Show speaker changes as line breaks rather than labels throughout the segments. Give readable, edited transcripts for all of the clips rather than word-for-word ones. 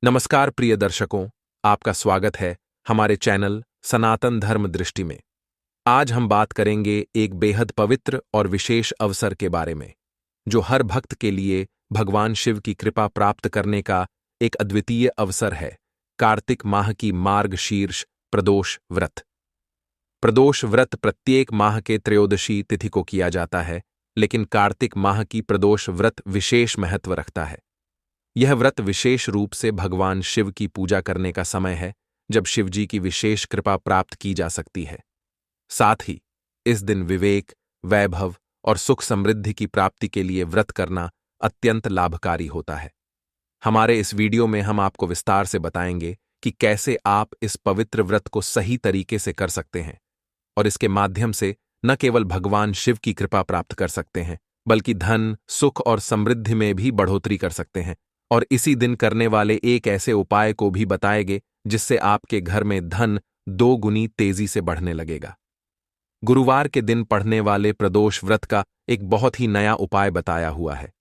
नमस्कार प्रिय दर्शकों, आपका स्वागत है हमारे चैनल सनातन धर्म दृष्टि में। आज हम बात करेंगे एक बेहद पवित्र और विशेष अवसर के बारे में, जो हर भक्त के लिए भगवान शिव की कृपा प्राप्त करने का एक अद्वितीय अवसर है। कार्तिक माह की मार्गशीर्ष प्रदोष व्रत। प्रदोष व्रत प्रत्येक माह के त्रयोदशी तिथि को किया जाता है, लेकिन कार्तिक माह की प्रदोष व्रत विशेष महत्व रखता है। यह व्रत विशेष रूप से भगवान शिव की पूजा करने का समय है, जब शिवजी की विशेष कृपा प्राप्त की जा सकती है। साथ ही इस दिन विवेक, वैभव और सुख समृद्धि की प्राप्ति के लिए व्रत करना अत्यंत लाभकारी होता है। हमारे इस वीडियो में हम आपको विस्तार से बताएंगे कि कैसे आप इस पवित्र व्रत को सही तरीके से कर सकते हैं और इसके माध्यम से न केवल भगवान शिव की कृपा प्राप्त कर सकते हैं, बल्कि धन, सुख और समृद्धि में भी बढ़ोतरी कर सकते हैं। और इसी दिन करने वाले एक ऐसे उपाय को भी बताएंगे जिससे आपके घर में धन 2 गुनी तेजी से बढ़ने लगेगा। गुरुवार के दिन पढ़ने वाले प्रदोष व्रत का एक बहुत ही नया उपाय बताया हुआ है,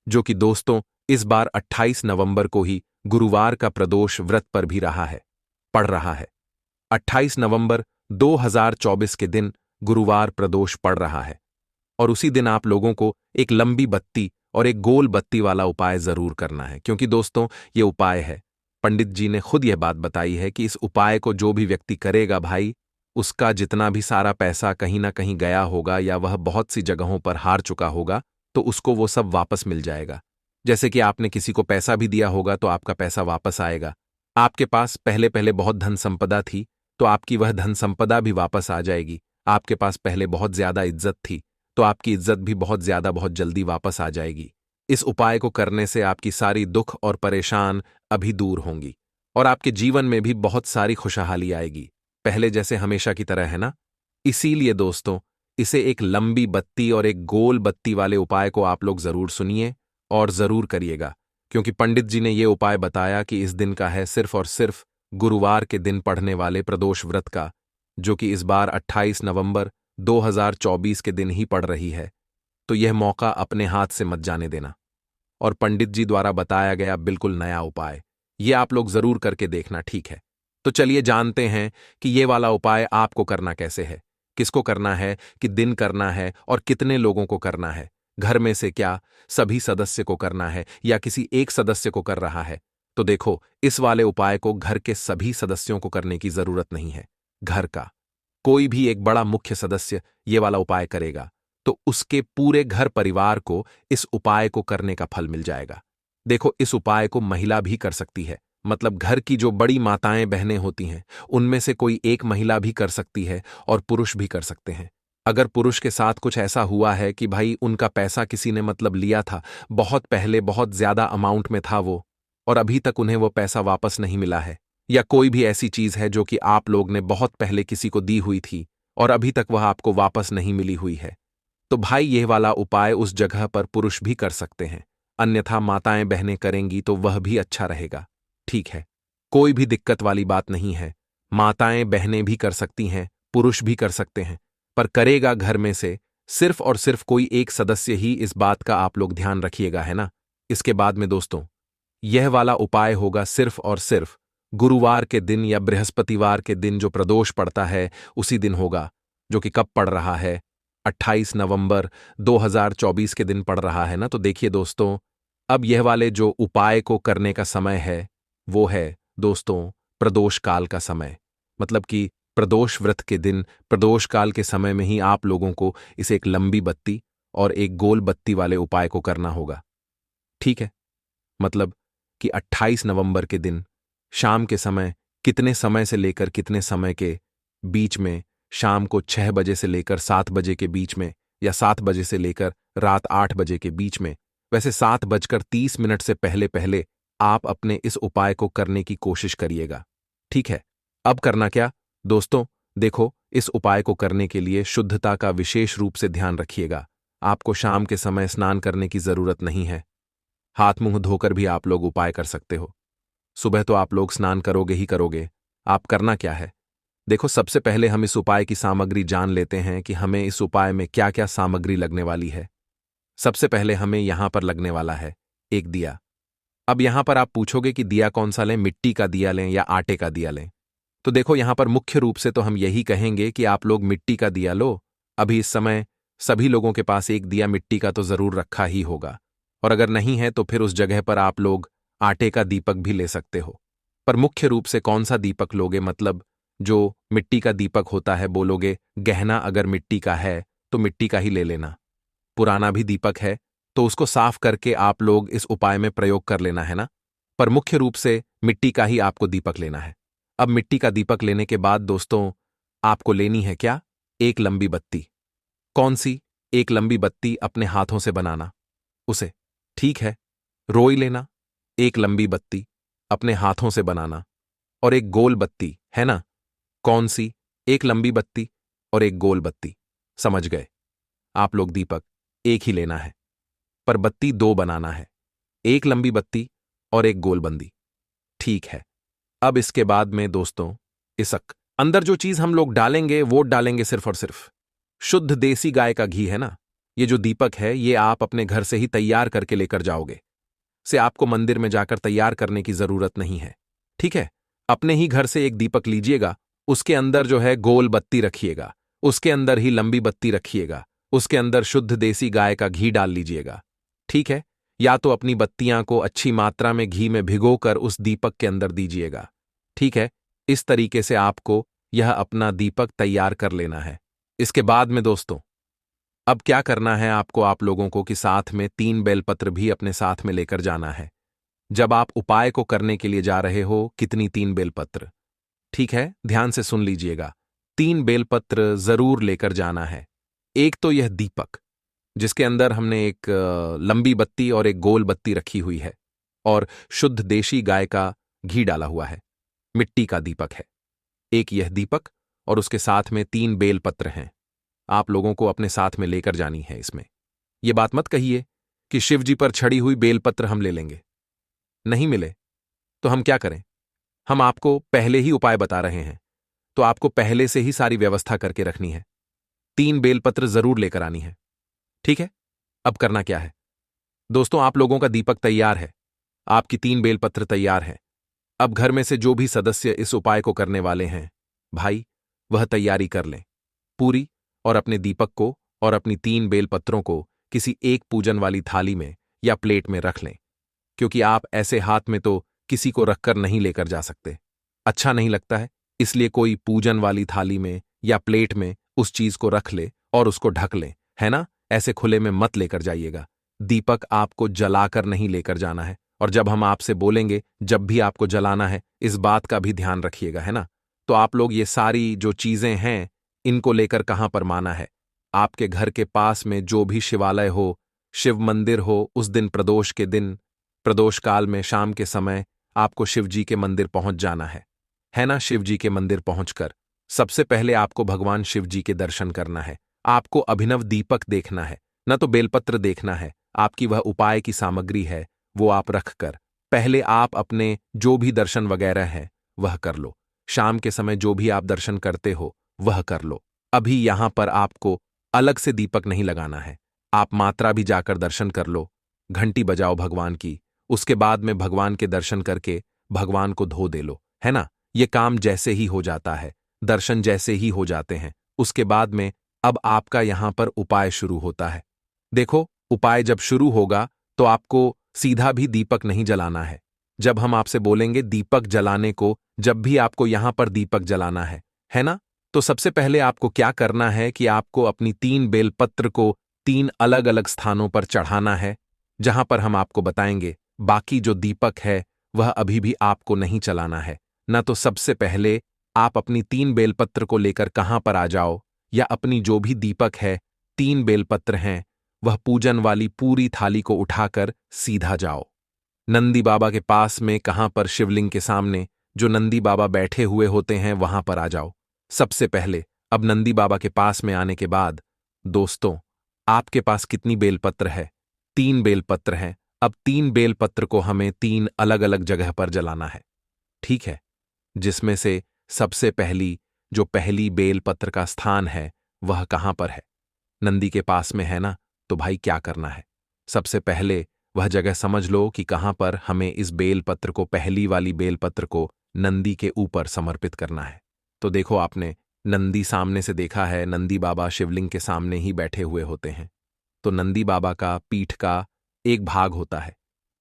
जो कि दोस्तों इस बार 28 नवंबर को ही गुरुवार का प्रदोष व्रत पर भी पड़ रहा है। 28 नवंबर 2024 के दिन गुरुवार प्रदोष पड़ रहा है और उसी दिन आप लोगों को एक लंबी बत्ती और एक गोल बत्ती वाला उपाय जरूर करना है, क्योंकि दोस्तों ये उपाय है, पंडित जी ने खुद यह बात बताई है कि इस उपाय को जो भी व्यक्ति करेगा भाई, उसका जितना भी सारा पैसा कहीं ना कहीं गया होगा या वह बहुत सी जगहों पर हार चुका होगा, तो उसको वो सब वापस मिल जाएगा। जैसे कि आपने किसी को पैसा भी दिया होगा तो आपका पैसा वापस आएगा। आपके पास पहले पहले बहुत धन संपदा थी तो आपकी वह धन संपदा भी वापस आ जाएगी। आपके पास पहले बहुत ज्यादा इज्जत थी तो आपकी इज्जत भी बहुत जल्दी वापस आ जाएगी। इस उपाय को करने से आपकी सारी दुख और परेशान अभी दूर होंगी और आपके जीवन में भी बहुत सारी खुशहाली आएगी, पहले जैसे हमेशा की तरह, है ना। इसीलिए दोस्तों इसे एक लंबी बत्ती और एक गोल बत्ती वाले उपाय को आप लोग जरूर सुनिए और जरूर करिएगा, क्योंकि पंडित जी ने ये उपाय बताया कि इस दिन का है सिर्फ और सिर्फ गुरुवार के दिन पढ़ने वाले प्रदोष व्रत का, जो कि इस बार 28 नवंबर 2024 के दिन ही पड़ रही है। तो यह मौका अपने हाथ से मत जाने देना और पंडित जी द्वारा बताया गया बिल्कुल नया उपाय ये आप लोग जरूर करके देखना, ठीक है। तो चलिए जानते हैं कि ये वाला उपाय आपको करना कैसे है, किसको करना है, कि दिन करना है और कितने लोगों को करना है। घर में से क्या सभी सदस्य को करना है या किसी एक सदस्य को कर रहा है। तो देखो, इस वाले उपाय को घर के सभी सदस्यों को करने की जरूरत नहीं है। घर का कोई भी एक बड़ा मुख्य सदस्य ये वाला उपाय करेगा तो उसके पूरे घर परिवार को इस उपाय को करने का फल मिल जाएगा। देखो, इस उपाय को महिला भी कर सकती है, मतलब घर की जो बड़ी माताएं बहनें होती हैं उनमें से कोई एक महिला भी कर सकती है और पुरुष भी कर सकते हैं। अगर पुरुष के साथ कुछ ऐसा हुआ है कि भाई उनका पैसा किसी ने मतलब लिया था, बहुत पहले बहुत ज्यादा अमाउंट में था वो, और अभी तक उन्हें वो पैसा वापस नहीं मिला है, या कोई भी ऐसी चीज है जो कि आप लोग ने बहुत पहले किसी को दी हुई थी और अभी तक वह आपको वापस नहीं मिली हुई है, तो भाई यह वाला उपाय उस जगह पर पुरुष भी कर सकते हैं। अन्यथा माताएं बहनें करेंगी तो वह भी अच्छा रहेगा, ठीक है। कोई भी दिक्कत वाली बात नहीं है, माताएं बहनें भी कर सकती हैं, पुरुष भी कर सकते हैं, पर करेगा घर में से सिर्फ और सिर्फ कोई एक सदस्य ही। इस बात का आप लोग ध्यान रखिएगा, है ना। इसके बाद में दोस्तों यह वाला उपाय होगा सिर्फ और सिर्फ गुरुवार के दिन या बृहस्पतिवार के दिन जो प्रदोष पड़ता है उसी दिन होगा, जो कि कब पड़ रहा है, 28 नवंबर 2024 के दिन पड़ रहा है ना। तो देखिए दोस्तों, अब यह वाले जो उपाय को करने का समय है वो है दोस्तों प्रदोष काल का समय, मतलब कि प्रदोष व्रत के दिन प्रदोष काल के समय में ही आप लोगों को इसे एक लंबी बत्ती और एक गोल बत्ती वाले उपाय को करना होगा, ठीक है। मतलब कि 28 नवंबर के दिन शाम के समय, कितने समय से लेकर कितने समय के बीच में, शाम को 6 बजे से लेकर 7 बजे के बीच में, या 7 बजे से लेकर रात 8 बजे के बीच में, वैसे 7:30 से पहले पहले आप अपने इस उपाय को करने की कोशिश करिएगा, ठीक है। अब करना क्या दोस्तों, देखो, इस उपाय को करने के लिए शुद्धता का विशेष रूप से ध्यान रखिएगा। आपको शाम के समय स्नान करने की जरूरत नहीं है, हाथ मुंह धोकर भी आप लोग उपाय कर सकते हो। सुबह तो आप लोग स्नान करोगे ही करोगे। आप करना क्या है, देखो, सबसे पहले हम इस उपाय की सामग्री जान लेते हैं कि हमें इस उपाय में क्या क्या सामग्री लगने वाली है। सबसे पहले हमें यहां पर लगने वाला है एक दिया। अब यहां पर आप पूछोगे कि दिया कौन सा लें, मिट्टी का दिया लें या आटे का दिया लें। तो देखो यहां पर मुख्य रूप से तो हम यही कहेंगे कि आप लोग मिट्टी का दिया लो। अभी इस समय सभी लोगों के पास एक दिया मिट्टी का तो जरूर रखा ही होगा, और अगर नहीं है तो फिर उस जगह पर आप लोग आटे का दीपक भी ले सकते हो। पर मुख्य रूप से कौन सा दीपक लोगे, मतलब जो मिट्टी का दीपक होता है बोलोगे। गहना अगर मिट्टी का है तो मिट्टी का ही ले लेना। पुराना भी दीपक है तो उसको साफ करके आप लोग इस उपाय में प्रयोग कर लेना है ना। पर मुख्य रूप से मिट्टी का ही आपको दीपक लेना है। अब मिट्टी का दीपक लेने के बाद दोस्तों आपको लेनी है क्या, एक लंबी बत्ती। कौन सी? एक लंबी बत्ती अपने हाथों से बनाना उसे, ठीक है। रोई लेना, एक लंबी बत्ती अपने हाथों से बनाना, और एक गोल बत्ती, है ना। कौन सी? एक लंबी बत्ती और एक गोल बत्ती। समझ गए आप लोग, दीपक एक ही लेना है पर बत्ती दो बनाना है, एक लंबी बत्ती और एक गोल बंदी, ठीक है। अब इसके बाद में दोस्तों इसक अंदर जो चीज हम लोग डालेंगे वो डालेंगे सिर्फ और सिर्फ शुद्ध देसी गाय का घी, है ना। ये जो दीपक है ये आप अपने घर से ही तैयार करके लेकर जाओगे, से आपको मंदिर में जाकर तैयार करने की जरूरत नहीं है, ठीक है। अपने ही घर से एक दीपक लीजिएगा, उसके अंदर जो है गोल बत्ती रखिएगा, उसके अंदर ही लंबी बत्ती रखिएगा, उसके अंदर शुद्ध देसी गाय का घी डाल लीजिएगा, ठीक है। या तो अपनी बत्तियां को अच्छी मात्रा में घी में भिगोकर उस दीपक के अंदर दीजिएगा, ठीक है। इस तरीके से आपको यह अपना दीपक तैयार कर लेना है। इसके बाद में दोस्तों अब क्या करना है आपको, आप लोगों को कि साथ में 3 बेलपत्र भी अपने साथ में लेकर जाना है। जब आप उपाय को करने के लिए जा रहे हो, कितनी? 3 बेलपत्र, ठीक है। ध्यान से सुन लीजिएगा, 3 बेलपत्र जरूर लेकर जाना है। एक तो यह दीपक जिसके अंदर हमने एक लंबी बत्ती और एक गोल बत्ती रखी हुई है, और शुद्ध देशी गाय का घी डाला हुआ है, मिट्टी का दीपक है। एक यह दीपक और उसके साथ में 3 बेलपत्र हैं, आप लोगों को अपने साथ में लेकर जानी है। इसमें यह बात मत कहिए कि शिव जी पर छड़ी हुई बेलपत्र हम ले लेंगे, नहीं मिले तो हम क्या करें। हम आपको पहले ही उपाय बता रहे हैं, तो आपको पहले से ही सारी व्यवस्था करके रखनी है। 3 बेलपत्र जरूर लेकर आनी है, ठीक है। अब करना क्या है दोस्तों, आप लोगों का दीपक तैयार है, आपकी 3 बेलपत्र तैयार है। अब घर में से जो भी सदस्य इस उपाय को करने वाले हैं भाई, वह तैयारी कर लें पूरी, और अपने दीपक को और अपनी 3 बेलपत्रों को किसी एक पूजन वाली थाली में या प्लेट में रख लें, क्योंकि आप ऐसे हाथ में तो किसी को रखकर नहीं लेकर जा सकते, अच्छा नहीं लगता है। इसलिए कोई पूजन वाली थाली में या प्लेट में उस चीज को रख ले और उसको ढक ले, है ना। ऐसे खुले में मत लेकर जाइएगा। दीपक आपको जलाकर नहीं लेकर जाना है, और जब हम आपसे बोलेंगे जब भी आपको जलाना है, इस बात का भी ध्यान रखिएगा, है ना। तो आप लोग ये सारी जो चीजें हैं इनको लेकर कहां पर माना है, आपके घर के पास में जो भी शिवालय हो, शिव मंदिर हो, उस दिन प्रदोष के दिन, प्रदोष काल में शाम के समय आपको शिव जी के मंदिर पहुंच जाना है ना। शिव जी के मंदिर पहुंचकर सबसे पहले आपको भगवान शिव जी के दर्शन करना है। आपको अभिनव दीपक देखना है, न तो बेलपत्र देखना है। आपकी वह उपाय की सामग्री है वो आप रखकर पहले आप अपने जो भी दर्शन वगैरह है वह कर लो। शाम के समय जो भी आप दर्शन करते हो वह कर लो। अभी यहां पर आपको अलग से दीपक नहीं लगाना है, आप मात्रा भी जाकर दर्शन कर लो, घंटी बजाओ भगवान की, उसके बाद में भगवान के दर्शन करके भगवान को धो दे लो, है ना। ये काम जैसे ही हो जाता है, दर्शन जैसे ही हो जाते हैं, उसके बाद में अब आपका यहां पर उपाय शुरू होता है। देखो उपाय जब शुरू होगा तो आपको सीधा भी दीपक नहीं जलाना है। जब हम आपसे बोलेंगे दीपक जलाने को, जब भी आपको यहां पर दीपक जलाना है ना, तो सबसे पहले आपको क्या करना है कि आपको अपनी 3 बेलपत्र को 3 अलग अलग स्थानों पर चढ़ाना है, जहां पर हम आपको बताएंगे। बाकी जो दीपक है वह अभी भी आपको नहीं चलाना है ना। तो सबसे पहले आप अपनी 3 बेलपत्र को लेकर कहां पर आ जाओ, या अपनी जो भी दीपक है 3 बेलपत्र हैं वह पूजन वाली पूरी थाली को उठाकर सीधा जाओ नंदी बाबा के पास में, कहां पर शिवलिंग के सामने जो नंदी बाबा बैठे हुए होते हैं वहां पर आ जाओ सबसे पहले। अब नंदी बाबा के पास में आने के बाद दोस्तों आपके पास कितनी बेलपत्र है? 3 बेलपत्र हैं। अब 3 बेलपत्र को हमें 3 अलग अलग जगह पर जलाना है, ठीक है। जिसमें से सबसे पहली जो पहली बेलपत्र का स्थान है वह कहां पर है? नंदी के पास में, है ना। तो भाई क्या करना है, सबसे पहले वह जगह समझ लो कि कहाँ पर हमें इस बेलपत्र को, पहली वाली बेलपत्र को नंदी के ऊपर समर्पित करना है। तो देखो, आपने नंदी सामने से देखा है, नंदी बाबा शिवलिंग के सामने ही बैठे हुए होते हैं। तो नंदी बाबा का पीठ का एक भाग होता है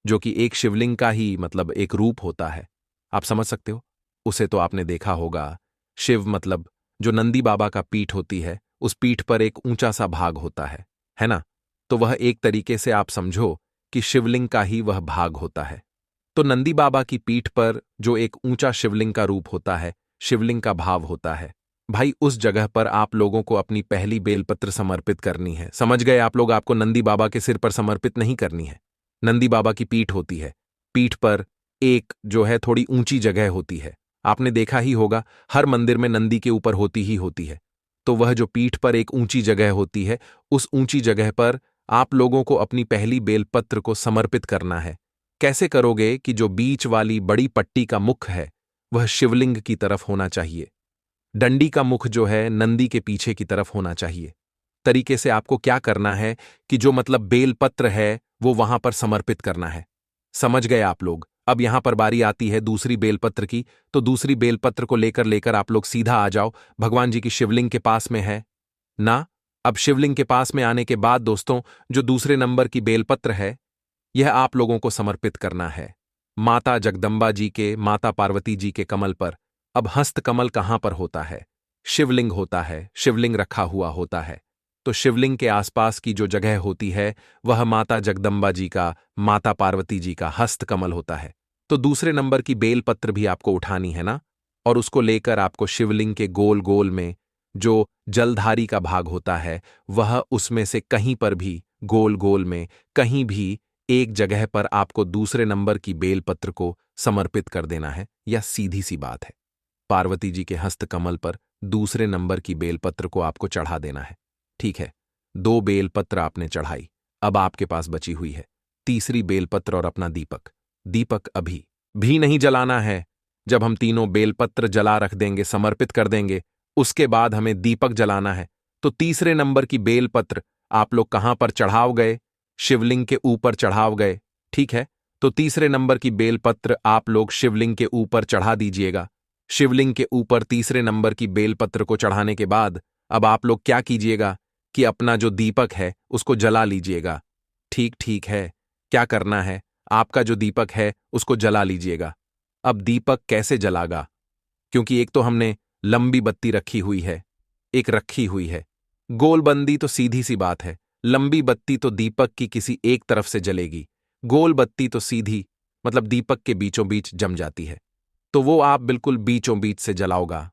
जो कि एक शिवलिंग का ही मतलब एक रूप होता है। आप समझ सकते हो, उसे तो आपने देखा होगा। शिव मतलब जो नंदी बाबा का पीठ होती है, उस पीठ पर एक ऊंचा सा भाग होता है ना? तो वह एक तरीके से आप समझो कि शिवलिंग का ही वह भाग होता है। तो नंदी बाबा की पीठ पर जो एक ऊंचा शिवलिंग का रूप होता है, शिवलिंग का भाव होता है, भाई उस जगह पर आप लोगों को अपनी पहली बेलपत्र समर्पित करनी है। समझ गए आप लोग? आपको नंदी बाबा के सिर पर समर्पित नहीं करनी है। नंदी बाबा की पीठ होती है, पीठ पर एक जो है थोड़ी ऊंची जगह होती है। आपने देखा ही होगा, हर मंदिर में नंदी के ऊपर होती ही होती है। तो वह जो पीठ पर एक ऊंची जगह होती है, उस ऊंची जगह पर आप लोगों को अपनी पहली बेलपत्र को समर्पित करना है। कैसे करोगे कि जो बीच वाली बड़ी पट्टी का मुख है वह शिवलिंग की तरफ होना चाहिए, डंडी का मुख जो है नंदी के पीछे की तरफ होना चाहिए। तरीके से आपको क्या करना है कि जो मतलब बेलपत्र है वो वहां पर समर्पित करना है। समझ गए आप लोग? अब यहां पर बारी आती है दूसरी बेलपत्र की। तो दूसरी बेलपत्र को लेकर लेकर आप लोग सीधा आ जाओ, भगवान जी की शिवलिंग के पास में है ना? अब शिवलिंग के पास में आने के बाद दोस्तों, जो दूसरे नंबर की बेलपत्र है, यह आप लोगों को समर्पित करना है माता जगदम्बा जी के, माता पार्वती जी के कमल पर। अब हस्त कमल कहां पर होता है? शिवलिंग होता है, शिवलिंग रखा हुआ होता है। तो शिवलिंग के आसपास की जो जगह होती है वह माता जगदम्बा जी का, माता पार्वती जी का हस्त कमल होता है। तो दूसरे नंबर की बेलपत्र भी आपको उठानी है ना, और उसको लेकर आपको शिवलिंग के गोल गोल में जो जलधारी का भाग होता है, वह उसमें से कहीं पर भी गोल गोल में कहीं भी एक जगह पर आपको दूसरे नंबर की बेलपत्र को समर्पित कर देना है। या सीधी सी बात है, पार्वती जी के हस्त कमल पर दूसरे नंबर की बेलपत्र को आपको चढ़ा देना है। ठीक है, 2 बेलपत्र आपने चढ़ाई, अब आपके पास बची हुई है तीसरी बेलपत्र और अपना दीपक। दीपक अभी भी नहीं जलाना है। जब हम तीनों बेलपत्र जला रख देंगे, समर्पित कर देंगे, उसके बाद हमें दीपक जलाना है। तो तीसरे नंबर की बेलपत्र आप लोग कहां पर चढ़ाव गए? शिवलिंग के ऊपर चढ़ाव गए। ठीक है, तो तीसरे नंबर की बेलपत्र आप लोग शिवलिंग के ऊपर चढ़ा दीजिएगा। शिवलिंग के ऊपर तीसरे नंबर की बेलपत्र को चढ़ाने के बाद अब आप लोग क्या कीजिएगा कि अपना जो दीपक है उसको जला लीजिएगा। ठीक ठीक है, क्या करना है? आपका जो दीपक है उसको जला लीजिएगा। अब दीपक कैसे जलागा? क्योंकि एक तो हमने लंबी बत्ती रखी हुई है, एक रखी हुई है गोलबंदी। तो सीधी सी बात है, लंबी बत्ती तो दीपक की किसी एक तरफ से जलेगी, गोल बत्ती तो सीधी मतलब दीपक के बीचों बीच जम जाती है। तो वो आप बिल्कुल बीचों बीच से जलाओगा।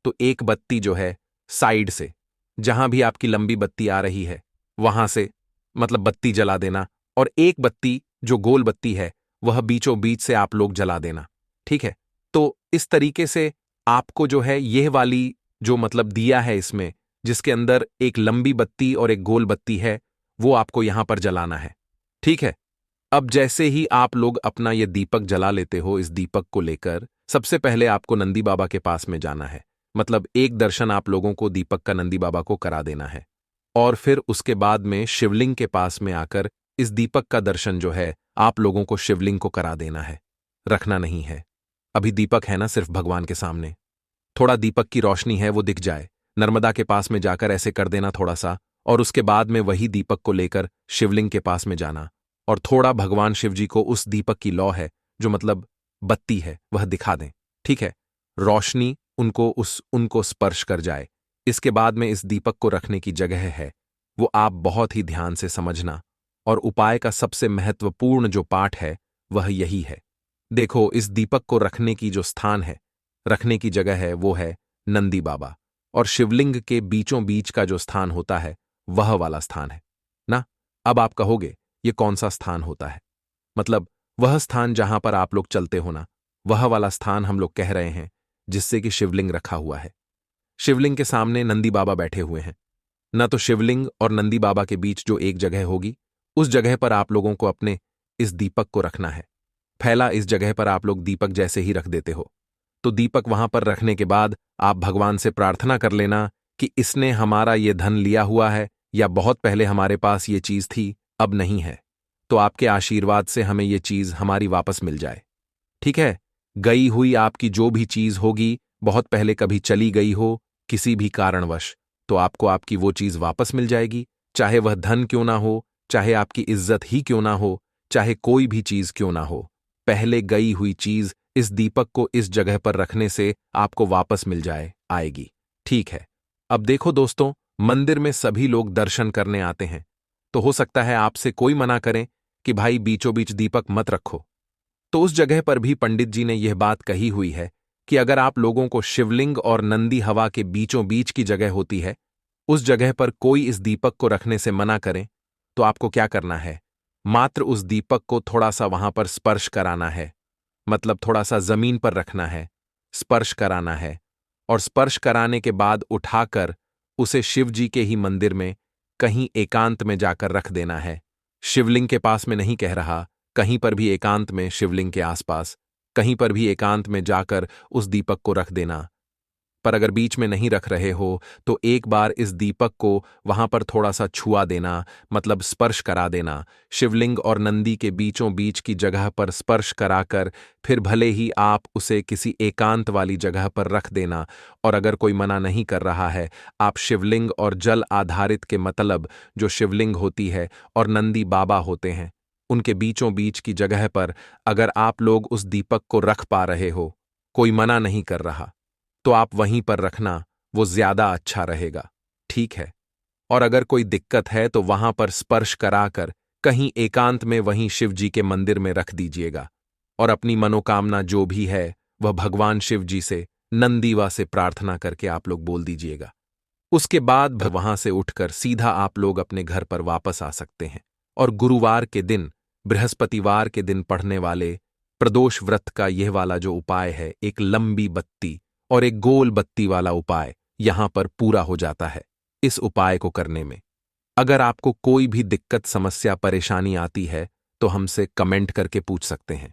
तो एक बत्ती जो है साइड से, जहां भी आपकी लंबी बत्ती आ रही है वहां से मतलब बत्ती जला देना, और एक बत्ती जो गोल बत्ती है वह बीचों बीच से आप लोग जला देना। ठीक है, तो इस तरीके से आपको जो है यह वाली जो मतलब दिया है इसमें, जिसके अंदर एक लंबी बत्ती और एक गोल बत्ती है, वो आपको यहां पर जलाना है। ठीक है, अब जैसे ही आप लोग अपना ये दीपक जला लेते हो, इस दीपक को लेकर सबसे पहले आपको नंदी बाबा के पास में जाना है। मतलब एक दर्शन आप लोगों को दीपक का नंदी बाबा को करा देना है, और फिर उसके बाद में शिवलिंग के पास में आकर इस दीपक का दर्शन जो है आप लोगों को शिवलिंग को करा देना है, रखना नहीं है। अभी दीपक है ना सिर्फ भगवान के सामने, थोड़ा दीपक की रोशनी है वो दिख जाए, नर्मदा के पास में जाकर ऐसे कर देना थोड़ा सा, और उसके बाद में वही दीपक को लेकर शिवलिंग के पास में जाना, और थोड़ा भगवान शिव जी को उस दीपक की लौ है जो मतलब बत्ती है वह दिखा दें। ठीक है, रोशनी उनको स्पर्श कर जाए। इसके बाद में इस दीपक को रखने की जगह है वो आप बहुत ही ध्यान से समझना, और उपाय का सबसे महत्वपूर्ण जो पाठ है वह यही है। देखो, इस दीपक को रखने की जो स्थान है, रखने की जगह है वो है नंदी बाबा, और शिवलिंग के बीचों बीच का जो स्थान होता है वह वाला स्थान है ना। अब आप कहोगे ये कौन सा स्थान होता है? मतलब वह स्थान जहां पर आप लोग चलते हो ना, वह वाला स्थान हम लोग कह रहे हैं, जिससे कि शिवलिंग रखा हुआ है। शिवलिंग के सामने नंदी बाबा बैठे हुए हैं ना, तो शिवलिंग और नंदी बाबा के बीच जो एक जगह होगी, उस जगह पर आप लोगों को अपने इस दीपक को रखना है। पहला इस जगह पर आप लोग दीपक जैसे ही रख देते हो, तो दीपक वहां पर रखने के बाद आप भगवान से प्रार्थना कर लेना कि इसने हमारा ये धन लिया हुआ है, या बहुत पहले हमारे पास ये चीज थी अब नहीं है, तो आपके आशीर्वाद से हमें ये चीज हमारी वापस मिल जाए। ठीक है? गई हुई आपकी जो भी चीज होगी, बहुत पहले कभी चली गई हो किसी भी कारणवश, तो आपको आपकी वो चीज वापस मिल जाएगी, चाहे वह धन क्यों ना हो, चाहे आपकी इज्जत ही क्यों ना हो, चाहे कोई भी चीज क्यों ना हो। पहले गई हुई चीज इस दीपक को इस जगह पर रखने से आपको वापस मिल जाए आएगी। ठीक है? अब देखो दोस्तों, मंदिर में सभी लोग दर्शन करने आते हैं, तो हो सकता है आपसे कोई मना करें कि भाई बीचों बीच दीपक मत रखो। तो उस जगह पर भी पंडित जी ने यह बात कही हुई है कि अगर आप लोगों को शिवलिंग और नंदी हवा के बीचों बीच की जगह होती है, उस जगह पर कोई इस दीपक को रखने से मना करें, तो आपको क्या करना है? मात्र उस दीपक को थोड़ा सा वहां पर स्पर्श कराना है, मतलब थोड़ा सा जमीन पर रखना है, स्पर्श कराना है, और स्पर्श कराने के बाद उठाकर उसे शिव जी के ही मंदिर में कहीं एकांत में जाकर रख देना है। शिवलिंग के पास में नहीं कह रहा, कहीं पर भी एकांत में, शिवलिंग के आसपास कहीं पर भी एकांत में जाकर उस दीपक को रख देना। पर अगर बीच में नहीं रख रहे हो तो एक बार इस दीपक को वहां पर थोड़ा सा छुआ देना, मतलब स्पर्श करा देना। शिवलिंग और नंदी के बीचों बीच की जगह पर स्पर्श कराकर फिर भले ही आप उसे किसी एकांत वाली जगह पर रख देना। और अगर कोई मना नहीं कर रहा है, आप शिवलिंग और जल आधारित के मतलब जो शिवलिंग होती है और नंदी बाबा होते हैं, उनके बीचों बीच की जगह पर अगर आप लोग उस दीपक को रख पा रहे हो, कोई मना नहीं कर रहा, तो आप वहीं पर रखना, वो ज्यादा अच्छा रहेगा। ठीक है? और अगर कोई दिक्कत है तो वहां पर स्पर्श कराकर कहीं एकांत में वहीं शिव जी के मंदिर में रख दीजिएगा, और अपनी मनोकामना जो भी है वह भगवान शिव जी से नंदीवा से प्रार्थना करके आप लोग बोल दीजिएगा। उसके बाद वहां से उठकर सीधा आप लोग अपने घर पर वापस आ सकते हैं। और गुरुवार के दिन, बृहस्पतिवार के दिन पढ़ने वाले प्रदोष व्रत का यह वाला जो उपाय है, एक लंबी बत्ती और एक गोल बत्ती वाला उपाय यहां पर पूरा हो जाता है इस उपाय को करने में। अगर आपको कोई भी दिक्कत, समस्या, परेशानी आती है तो हमसे कमेंट करके पूछ सकते हैं।